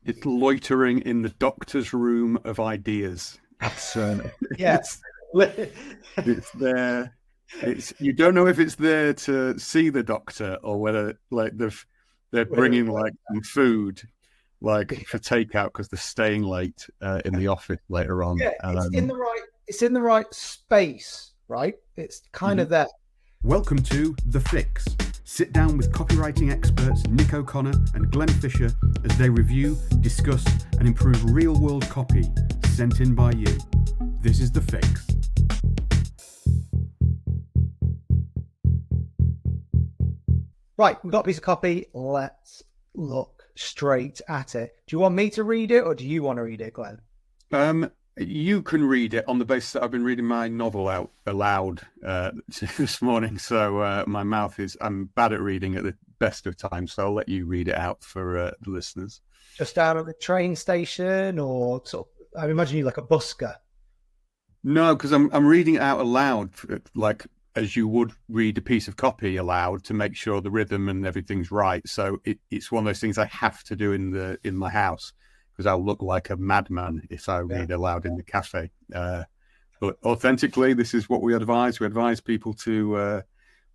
It's loitering in the doctor's room of ideas. That's Yes. it's there. It's you don't know if it's there to see the doctor or whether like they're bringing like some food like for takeout because they're staying late in the office later on. Yeah, it's in the right space, right? It's kind of there. Welcome to The Fix. Sit down with copywriting experts Nick O'Connor and Glenn Fisher as they review, discuss, and improve real-world copy sent in by you. This is The Fix. Right, we've got a piece of copy. Let's look straight at it. Do you want me to read it or do you want to read it, Glenn? You can read it on the basis that I've been reading my novel out aloud this morning. So my mouth I'm bad at reading at the best of times. So I'll let you read it out for the listeners. Just down at the train station or sort of, I imagine you like a busker. No, because I'm reading it out aloud, like as you would read a piece of copy aloud to make sure the rhythm and everything's right. So it's one of those things I have to do in my house, because I'll look like a madman if I read aloud in the cafe. But authentically, this is what we advise. We advise people to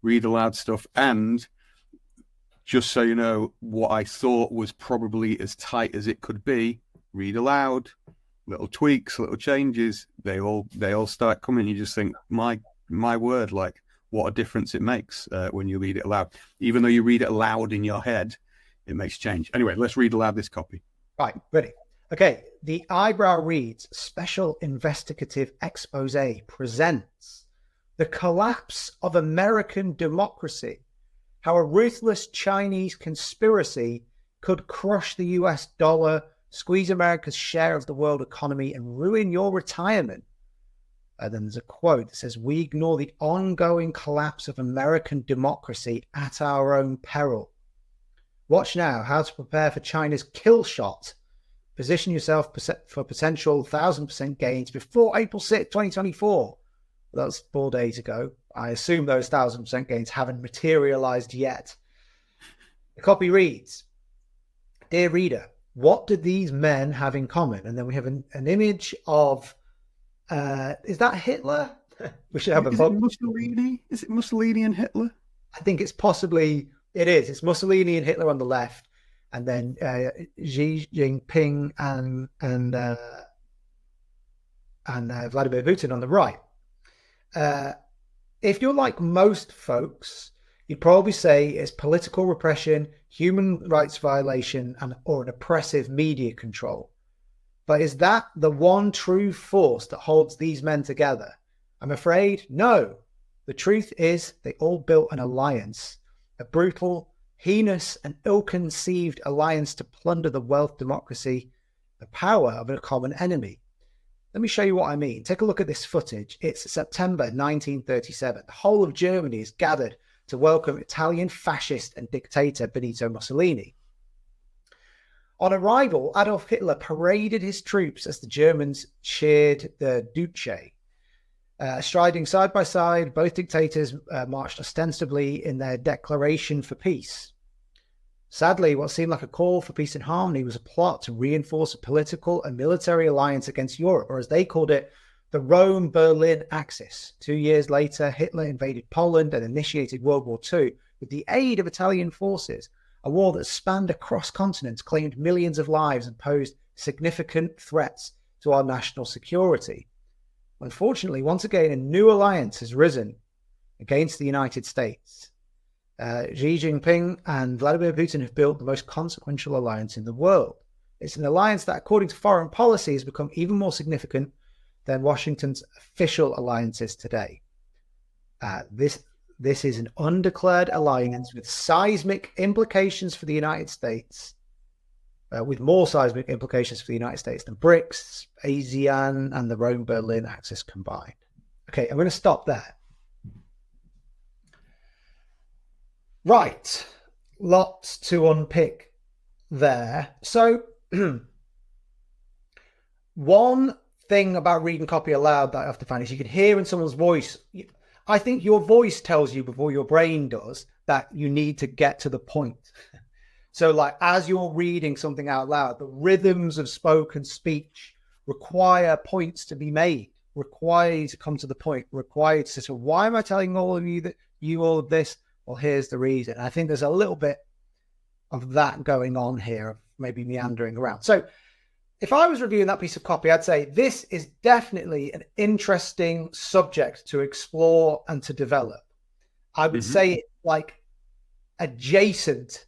read aloud stuff. And just so you know, what I thought was probably as tight as it could be, read aloud, little tweaks, little changes, they all start coming. You just think, my word, like what a difference it makes when you read it aloud. Even though you read it aloud in your head, it makes change. Anyway, let's read aloud this copy. Right, ready. Okay, the eyebrow reads, Special Investigative Expose presents The Collapse of American Democracy, How a Ruthless Chinese Conspiracy Could Crush the US Dollar, Squeeze America's Share of the World Economy, and Ruin Your Retirement. And then there's a quote that says, We ignore the ongoing collapse of American democracy at our own peril. Watch now how to prepare for China's kill shot. Position yourself for potential 1,000% gains before April 6, 2024. That was 4 days ago. I assume those 1,000% gains haven't materialized yet. The copy reads, Dear reader, what do these men have in common? And then we have an image of, is that Hitler? We should have a vote. Mussolini? Is it Mussolini and Hitler? I think it's possibly... It is. It's Mussolini and Hitler on the left, and then Xi Jinping and Vladimir Putin on the right. If you're like most folks, you'd probably say it's political repression, human rights violation, or an oppressive media control. But is that the one true force that holds these men together? I'm afraid no. The truth is they all built an alliance. A brutal, heinous, and ill-conceived alliance to plunder the wealth, democracy, the power of a common enemy. Let me show you what I mean. Take a look at this footage. It's September 1937. The whole of Germany is gathered to welcome Italian fascist and dictator Benito Mussolini. On arrival, Adolf Hitler paraded his troops as the Germans cheered the Duce. Striding side by side, both dictators marched ostensibly in their declaration for peace. Sadly, what seemed like a call for peace and harmony was a plot to reinforce a political and military alliance against Europe, or as they called it, the Rome-Berlin Axis. 2 years later, Hitler invaded Poland and initiated World War II with the aid of Italian forces, a war that spanned across continents, claimed millions of lives, and posed significant threats to our national security. Unfortunately, once again, a new alliance has risen against the United States. Xi Jinping and Vladimir Putin have built the most consequential alliance in the world. It's an alliance that, according to foreign policy, has become even more significant than Washington's official alliances today. This is an undeclared alliance with seismic implications for the United States, with more seismic implications for the United States than BRICS, ASEAN, and the Rome-Berlin Axis combined. Okay, I'm going to stop there. Right, lots to unpick there. So, one thing about reading copy aloud that I have to find is you can hear in someone's voice. I think your voice tells you before your brain does that you need to get to the point. So like, as you're reading something out loud, the rhythms of spoken speech require points to be made, require you to come to the point, require you to say, so why am I telling all of you all of this? Well, here's the reason. I think there's a little bit of that going on here, of maybe meandering around. So if I was reviewing that piece of copy, I'd say this is definitely an interesting subject to explore and to develop. I would say it's like adjacent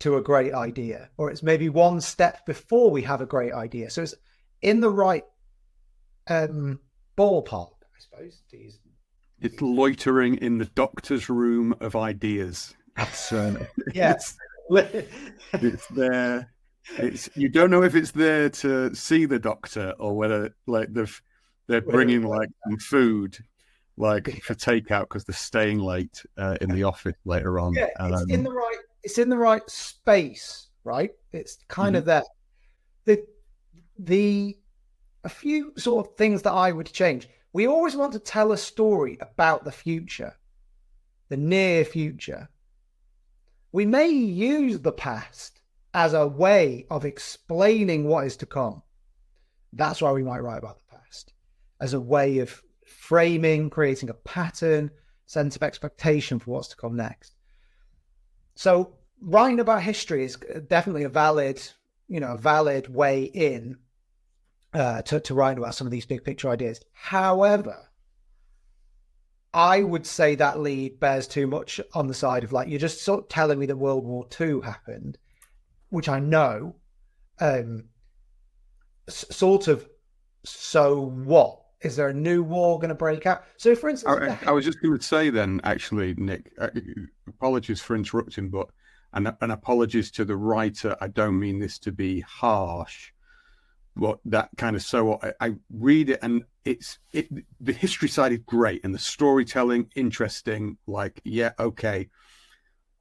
to a great idea, or it's maybe one step before we have a great idea. So it's in the right ballpark, I suppose. It's loitering in the doctor's room of ideas. Yes. It's there. You don't know if it's there to see the doctor or whether like they're bringing like some food like for takeout because they're staying late in the office later on. Yeah, it's in the right space, right? It's kind of there. A few sort of things that I would change. We always want to tell a story about the future, the near future. We may use the past as a way of explaining what is to come. That's why we might write about the past, as a way of framing, creating a pattern, sense of expectation for what's to come next. So writing about history is definitely a valid way in to write about some of these big picture ideas. However, I would say that lead bears too much on the side of like, you're just sort of telling me that World War II happened, which I know, sort of, so what? Is there a new war going to break out? So for instance... I was just going to say then, actually, Nick, apologies for interrupting, but and apologies to the writer. I don't mean this to be harsh, but that kind of, so I read it and the history side is great and the storytelling interesting, like, yeah, okay.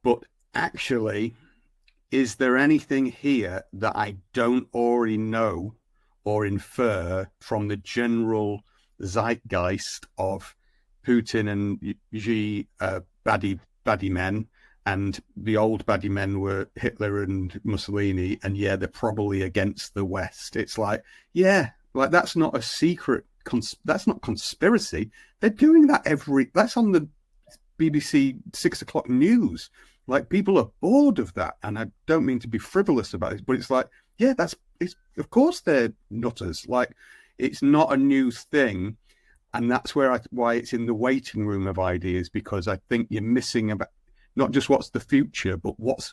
But actually, is there anything here that I don't already know or infer from the general zeitgeist of Putin and Xi, baddie men, and the old baddie men were Hitler and Mussolini, and yeah, they're probably against the West. It's like, yeah, like that's not a secret, that's not conspiracy. They're doing that that's on the BBC 6 o'clock news. Like, people are bored of that, and I don't mean to be frivolous about it, but it's like, yeah, it's of course they're nutters. Like, it's not a new thing, and that's why it's in the waiting room of ideas, because I think you're missing about not just what's the future, but what's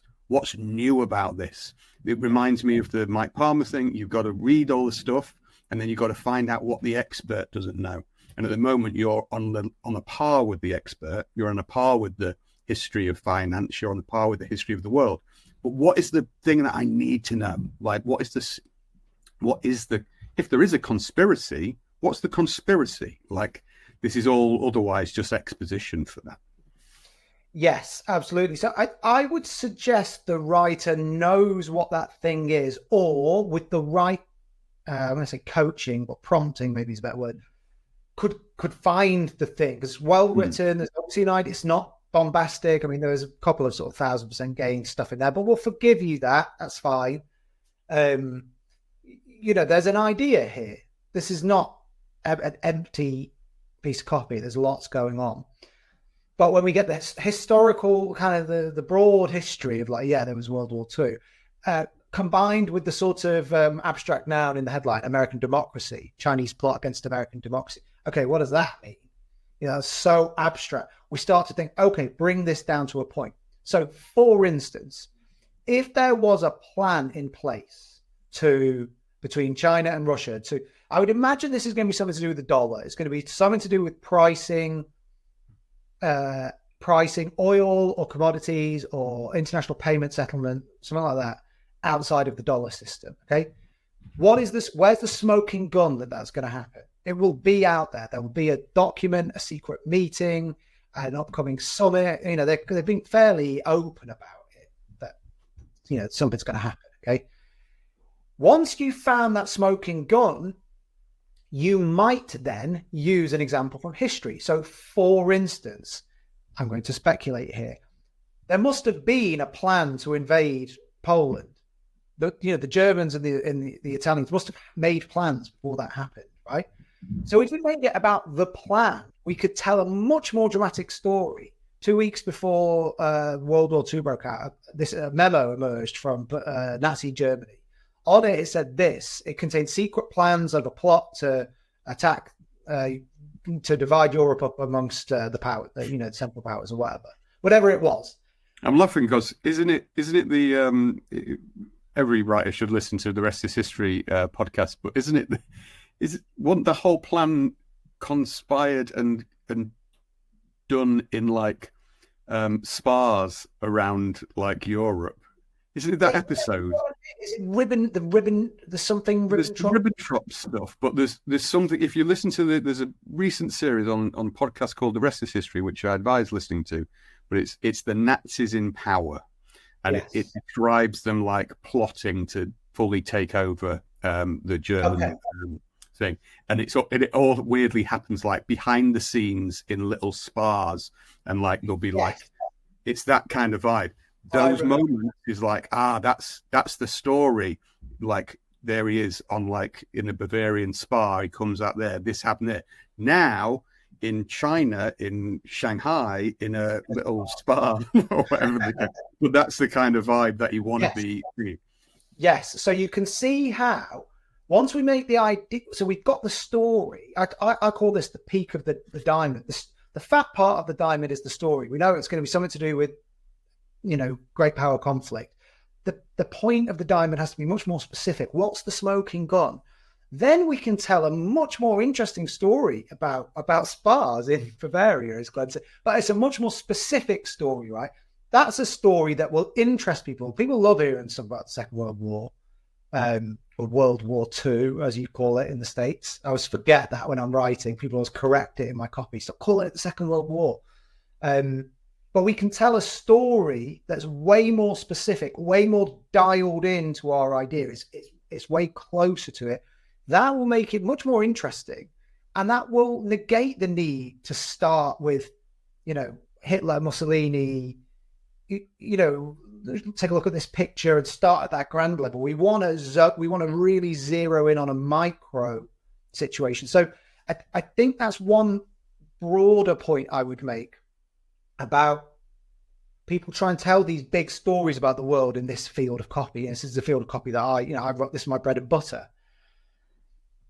new about this. It reminds me of the Mike Palmer thing. You've got to read all the stuff, and then you've got to find out what the expert doesn't know. And at the moment, you're on a par with the expert. You're on a par with the history of finance. You're on a par with the history of the world. But what is the thing that I need to know? Like, if there is a conspiracy, what's the conspiracy? Like, this is all otherwise just exposition for that. Yes, absolutely. So I would suggest the writer knows what that thing is, or with the right, I'm going to say coaching, but prompting maybe is a better word, could find the thing. It's well written. There's obviously it's not bombastic. I mean, there's a couple of sort of 1,000% gain stuff in there, but we'll forgive you that. That's fine. There's an idea here. This is not an empty piece of copy. There's lots going on. But when we get this historical kind of the broad history of like, yeah, there was World War II, combined with the sort of abstract noun in the headline, American democracy, Chinese plot against American democracy. Okay, what does that mean? It's so abstract. We start to think, okay, bring this down to a point. So for instance, if there was a plan in place between China and Russia I would imagine this is going to be something to do with the dollar. It's going to be something to do with pricing oil or commodities or international payment settlement, something like that, outside of the dollar system. Okay. What is this? Where's the smoking gun that's going to happen? It will be out there. There will be a document, a secret meeting, an upcoming summit. They've been fairly open about it that, something's going to happen. Okay. Once you found that smoking gun, you might then use an example from history. So for instance, I'm going to speculate here. There must have been a plan to invade Poland. The Germans and the Italians must have made plans before that happened, right? So if we made it about the plan, we could tell a much more dramatic story. 2 weeks before World War II broke out, this memo emerged from Nazi Germany. On it, it said this: it contained secret plans of a plot to attack, to divide Europe up amongst the power, the Central Powers or whatever it was. I'm laughing because isn't it the every writer should listen to the Rest is History podcast, but isn't the whole plan conspired and done in like spas around like Europe? Isn't it that episode? Is it ribbon drop stuff? But there's something. If you listen to there's a recent series on podcast called The Rest is History, which I advise listening to. But it's the Nazis in power, and yes. it describes them like plotting to fully take over the German thing, and it all weirdly happens like behind the scenes in little spas, and like there'll be like it's that kind of vibe. Those moments is like that's the story. Like there he is on like in a Bavarian spa. He comes out there. This happened there. Now in China, in Shanghai, in a little spa or whatever. But that's the kind of vibe that you want to be. Yes. So you can see how once we make the idea, so we've got the story. I call this the peak of the diamond. The fat part of the diamond is the story. We know it's going to be something to do with, great power conflict. The point of the diamond has to be much more specific. What's the smoking gun? Then we can tell a much more interesting story about spas in Bavaria, as Glenn said. But it's a much more specific story, right? That's a story that will interest people. People love hearing something about the Second World War, or World War II, as you call it in the States. I always forget that when I'm writing. People always correct it in my copy. Stop calling it the Second World War. But we can tell a story that's way more specific, way more dialed into our idea. It's way closer to it. That will make it much more interesting, and that will negate the need to start with, Hitler, Mussolini. Take a look at this picture and start at that grand level. We want to really zero in on a micro situation. So I think that's one broader point I would make about people try and tell these big stories about the world in this field of copy. And this is the field of copy that I wrote. This is my bread and butter.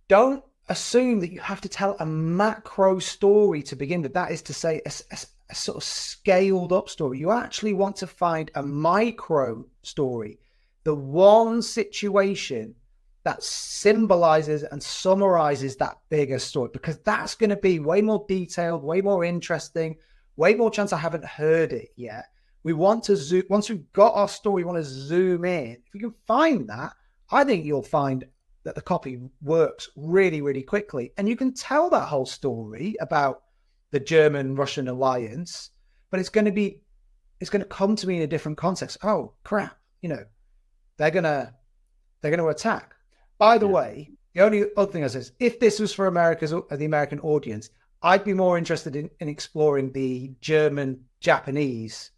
Don't assume that you have to tell a macro story to begin with. That is to say, a sort of scaled up story. You actually want to find a micro story, the one situation that symbolizes and summarizes that bigger story, because that's going to be way more detailed, way more interesting, way more chance I haven't heard it yet. We want to zoom. Once we've got our story, we want to zoom in. If you can find that, I think you'll find that the copy works really, really quickly. And you can tell that whole story about the German-Russian alliance, but it's going to come to me in a different context. Oh, crap. They're going to attack. By the way, the only other thing I say is, if this was for the American audience, I'd be more interested in exploring the German-Japanese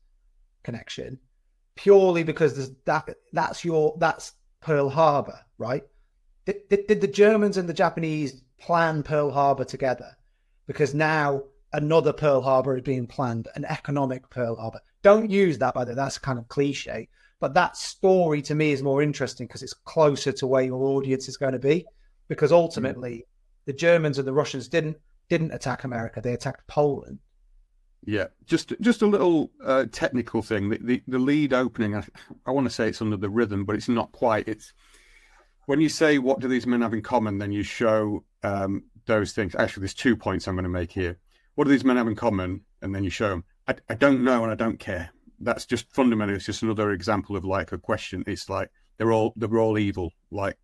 connection, purely because that's Pearl Harbor, right? Did the Germans and the Japanese plan Pearl Harbor together? Because now another Pearl Harbor is being planned, an economic Pearl Harbor. Don't use that, by the way. That's kind of cliche. But that story to me is more interesting because it's closer to where your audience is going to be. Because ultimately, the Germans and the Russians didn't attack America. They attacked Poland. Yeah, just a little technical thing. The lead opening, I want to say it's under the rhythm, but it's not quite. It's when you say, what do these men have in common, then you show those things. Actually, there's 2 points I'm going to make here. What do these men have in common? And then you show them. I don't know and I don't care. That's just fundamentally, it's just another example of like a question. It's like, they're all evil. Like,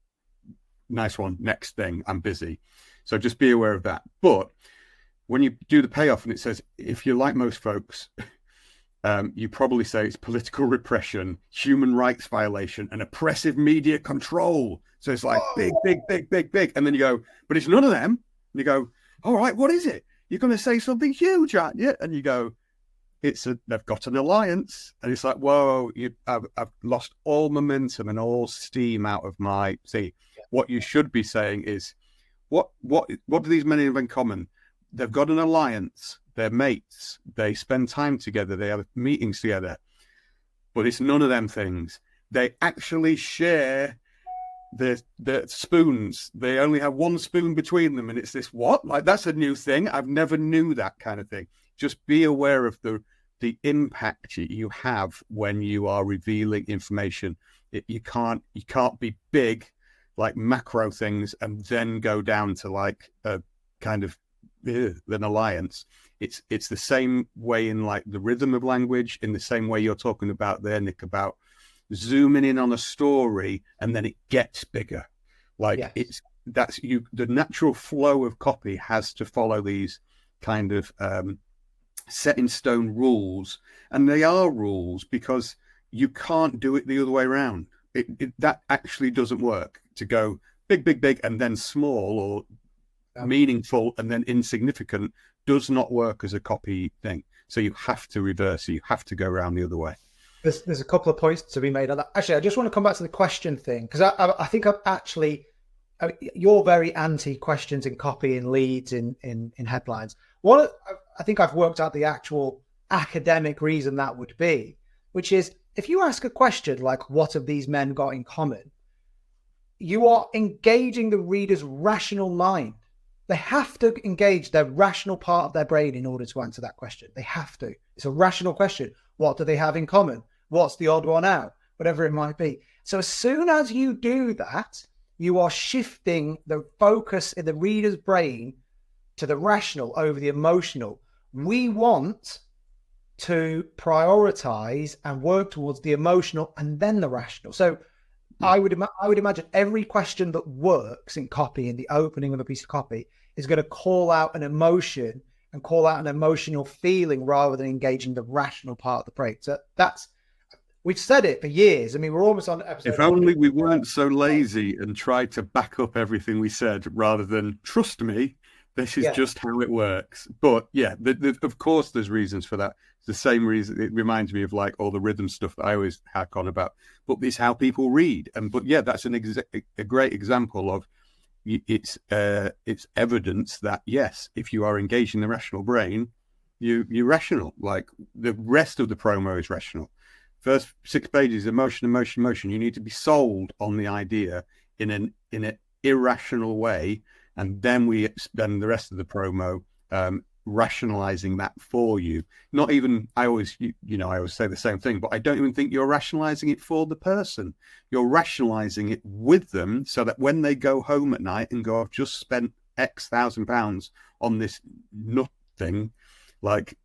nice one, next thing, I'm busy. So just be aware of that. But when you do the payoff and it says, if you're like most folks, you probably say it's political repression, human rights violation, and oppressive media control. So it's like big. And then you go, but it's none of them. And you go, all right, what is it? You're going to say something huge, aren't you? And you go, they've got an alliance, and it's like, whoa, I've lost all momentum and all steam out of my. See, what you should be saying is, what do these men have in common? They've got an alliance. They're mates. They spend time together. They have meetings together. But it's none of them things. They actually share the spoons. They only have one spoon between them, and it's this what? Like, that's a new thing. I've never knew that kind of thing. Just be aware of the impact you have when you are revealing information. You can't be big, like macro things, and then go down to like a kind of an alliance. It's the same way in like the rhythm of language, in the same way you're talking about there, Nick, about zooming in on a story and then it gets bigger. Like the natural flow of copy has to follow these kind of set in stone rules, and they are rules because you can't do it the other way around. That actually doesn't work, to go big and then small, or meaningful and then insignificant, does not work as a copy thing. So you have to reverse it. You have to go around the other way. There's a couple of points to be made on that. Actually, I just want to come back to the question thing, because I think you're very anti questions in copy and leads in headlines. I think I've worked out the actual academic reason that would be, which is, if you ask a question like, what have these men got in common? You are engaging the reader's rational mind. They have to engage their rational part of their brain in order to answer that question. They have to. It's a rational question. What do they have in common? What's the odd one out? Whatever it might be. So as soon as you do that, you are shifting the focus in the reader's brain to the rational over the emotional. We want to prioritize and work towards the emotional and then the rational. So I would imagine every question that works in copy, in the opening of a piece of copy, is going to call out an emotion and call out an emotional feeling rather than engaging the rational part of the brain. So we've said it for years. I mean, we're almost on episode. If only we weren't so lazy and tried to back up everything we said rather than, trust me, this is just how it works. But yeah, of course, there's reasons for that. It's the same reason. It reminds me of like all the rhythm stuff that I always hack on about. But it's how people read. But yeah, that's a great example of it's evidence that yes, if you are engaging the rational brain, you're rational. Like the rest of the promo is rational. First 6 pages, emotion. You need to be sold on the idea in an irrational way. And then we spend the rest of the promo rationalizing that for you. Not even, I always say the same thing, but I don't even think you're rationalizing it for the person. You're rationalizing it with them so that when they go home at night and go, I've just spent X £1,000 on this nut thing, like,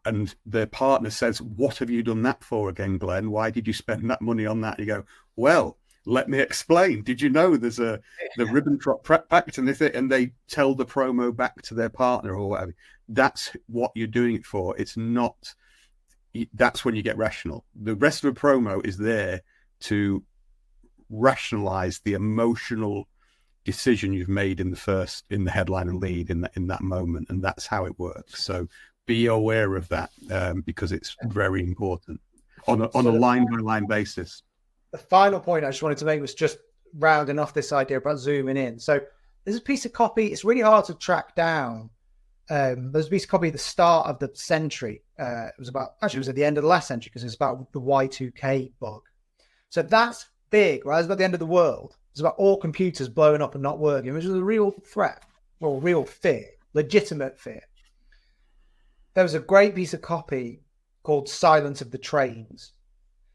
and their partner says, what have you done that for again, Glenn? Why did you spend that money on that? You go, well, let me explain. Did you know there's the Ribbentrop Pact and they tell the promo back to their partner or whatever? That's what you're doing it for. It's not. That's when you get rational. The rest of the promo is there to rationalize the emotional decision you've made in the headline and lead in that moment, and that's how it works. So be aware of that because it's very important on a line by line basis. The final point I just wanted to make was just rounding off this idea about zooming in. So there's a piece of copy. It's really hard to track down. There's a piece of copy at the start of the century. It was at the end of the last century because it's about the Y2K bug. So that's big, right? It's about the end of the world. It's about all computers blowing up and not working, which is a real threat or real fear, legitimate fear. There was a great piece of copy called Silence of the Trains.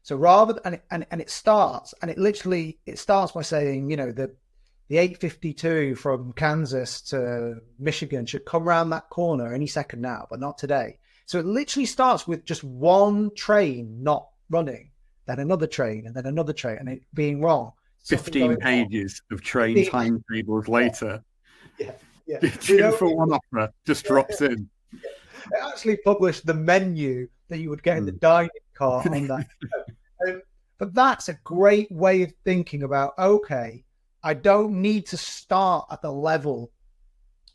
So it starts by saying, the 852 from Kansas to Michigan should come around that corner any second now, but not today. So it literally starts with just one train not running, then another train, and then another train, and it being wrong. 15 pages of train timetables later. Yeah. For one opera just drops in. It actually published the menu that you would get in the dining car on that. But that's a great way of thinking about, okay, I don't need to start at the level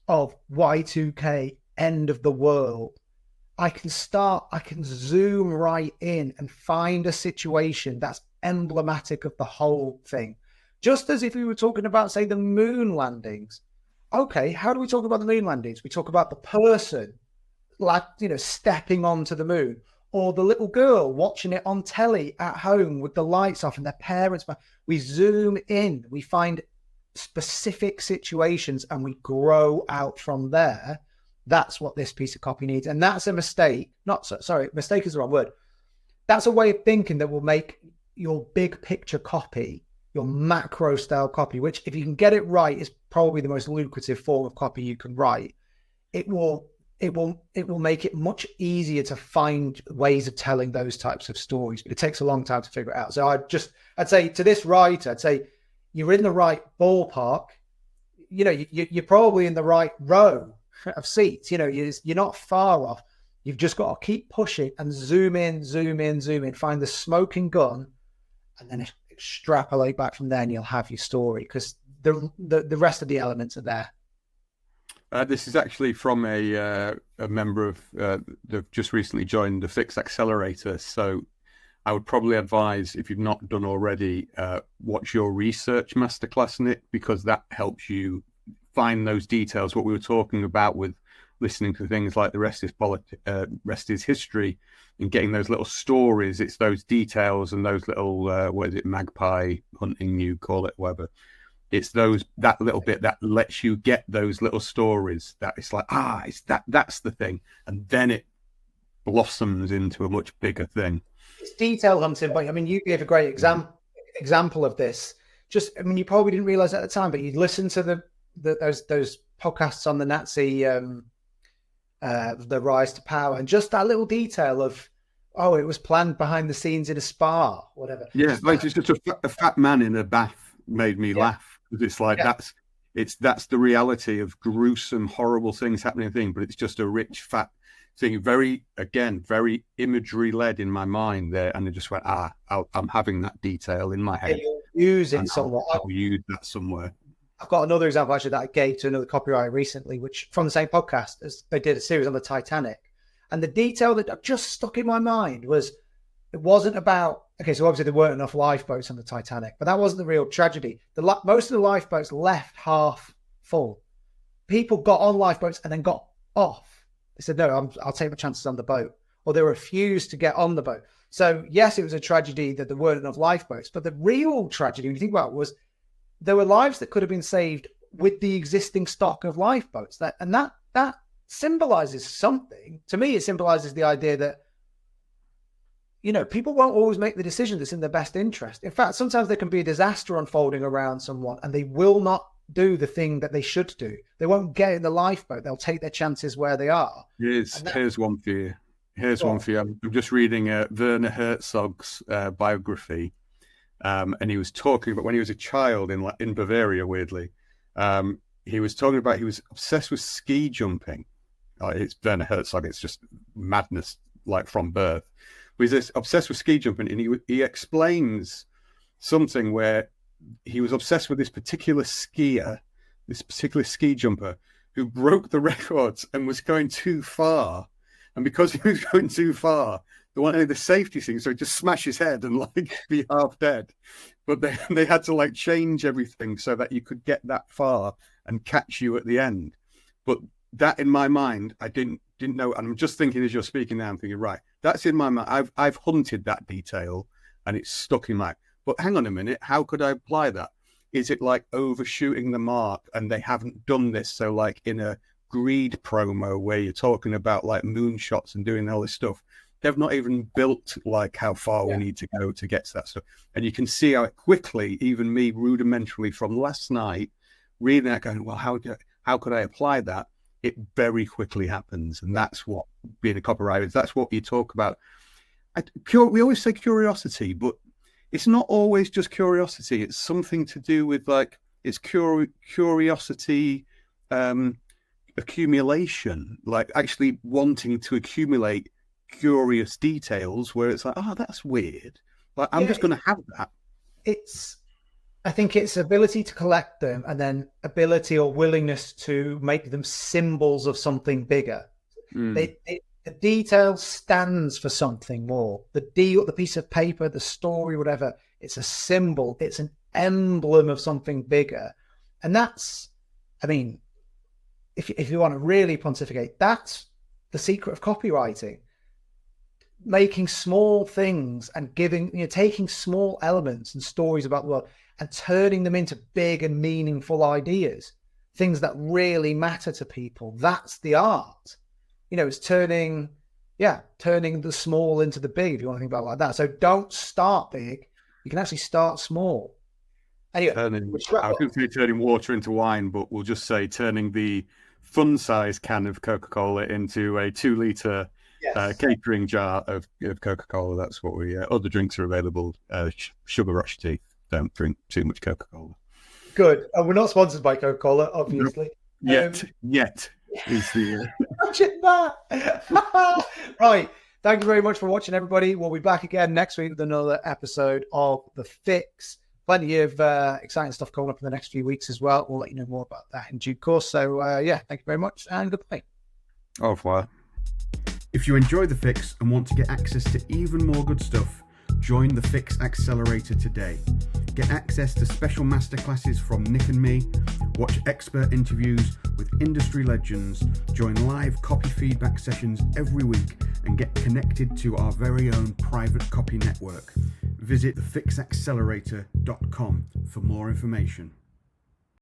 of Y2K, end of the world. I can zoom right in and find a situation that's emblematic of the whole thing. Just as if we were talking about, say, the moon landings. Okay, how do we talk about the moon landings? We talk about the person, like, stepping onto the moon, or the little girl watching it on telly at home with the lights off and their parents. We zoom in, we find specific situations, and we grow out from there. That's what this piece of copy needs. And that's a mistake. Mistake is the wrong word. That's a way of thinking that will make your big picture copy, your macro style copy, which if you can get it right is probably the most lucrative form of copy you can write. It will make it much easier to find ways of telling those types of stories, but it takes a long time to figure it out. So I'd say to this writer, I'd say you're in the right ballpark. You're probably in the right row of seats. You're not far off. You've just got to keep pushing and zoom in, find the smoking gun, and then extrapolate back from there, and you'll have your story, because the rest of the elements are there. This is actually from a member of they've just recently joined the Fix Accelerator. So I would probably advise, if you've not done already, watch your research masterclass, Nick, because that helps you find those details. What we were talking about with listening to things like the rest is history, and getting those little stories. It's those details and those little magpie hunting, you call it, whatever. It's that little bit that lets you get those little stories that it's like, that's the thing. And then it blossoms into a much bigger thing. It's detail hunting, but you gave a great example of this. You probably didn't realize at the time, but you'd listen to those podcasts on the Nazi, the rise to power, and just that little detail of, it was planned behind the scenes in a spa, whatever. Yeah, it's just a fat man in a bath made me laugh. It's like that's the reality of gruesome, horrible things happening, but it's just a rich, fat thing. Very imagery led in my mind there, and it just went, I'm having that detail in my head. Use it somewhat. I'll use that somewhere. I've got another example actually that I gave to another copywriter recently, which from the same podcast, as they did a series on the Titanic, and the detail that just stuck in my mind was, it wasn't about, so obviously there weren't enough lifeboats on the Titanic, but that wasn't the real tragedy. Most of the lifeboats left half full. People got on lifeboats and then got off. They said, no, I'll take my chances on the boat. Or they refused to get on the boat. So yes, it was a tragedy that there weren't enough lifeboats, but the real tragedy, when you think about it, was there were lives that could have been saved with the existing stock of lifeboats. That symbolizes something. To me, it symbolizes the idea that, people won't always make the decision that's in their best interest. In fact, sometimes there can be a disaster unfolding around someone and they will not do the thing that they should do. They won't get in the lifeboat. They'll take their chances where they are. Here's one for you. I'm just reading Werner Herzog's biography. And he was talking about when he was a child in Bavaria, weirdly. He was talking about he was obsessed with ski jumping. It's Werner Herzog. It's just madness, like from birth. Was obsessed with ski jumping, and he explains something where he was obsessed with this particular skier, this particular ski jumper, who broke the records and was going too far. And because he was going too far, they wanted the safety thing, so he just smash his head and be half dead. But they had to change everything so that you could get that far and catch you at the end. But that, in my mind, I didn't know, and I'm just thinking as you're speaking now, I'm thinking, right, that's in my mind. I've hunted that detail and it's stuck in my, but hang on a minute, how could I apply that? Is it like overshooting the mark and they haven't done this? So in a greed promo where you're talking about moonshots and doing all this stuff, they've not even built how far we need to go to get to that stuff. And you can see how it quickly, even me rudimentarily from last night, reading that going, well, how could I apply that? It very quickly happens. And that's what being a copywriter is. That's what you talk about. We always say curiosity, but it's not always just curiosity. It's something to do with it's curiosity accumulation, actually wanting to accumulate curious details where it's that's weird. I'm just going to have that. I think it's ability to collect them, and then ability or willingness to make them symbols of something bigger. The detail stands for something more. The deal, the piece of paper, the story, whatever, it's a symbol. It's an emblem of something bigger. And that's, I mean, if you want to really pontificate, that's the secret of copywriting. Making small things and taking small elements and stories about the world and turning them into big and meaningful ideas, things that really matter to people. That's the art. It's turning the small into the big, if you want to think about it like that. So don't start big. You can actually start small. Anyway, I was going to say turning water into wine, but we'll just say turning the fun size can of Coca-Cola into a 2-liter catering jar of Coca-Cola. That's what we. Other drinks are available. Sugar rush tea. Don't drink too much Coca-Cola. Good. And we're not sponsored by Coca-Cola, obviously. Yet is the. Imagine that. Right. Thank you very much for watching, everybody. We'll be back again next week with another episode of The Fix. Plenty of exciting stuff coming up in the next few weeks as well. We'll let you know more about that in due course. So, thank you very much and goodbye. Au revoir. If you enjoy The Fix and want to get access to even more good stuff, join the Fix Accelerator today. Get access to special masterclasses from Nick and me, watch expert interviews with industry legends, join live copy feedback sessions every week, and get connected to our very own private copy network. Visit thefixaccelerator.com for more information.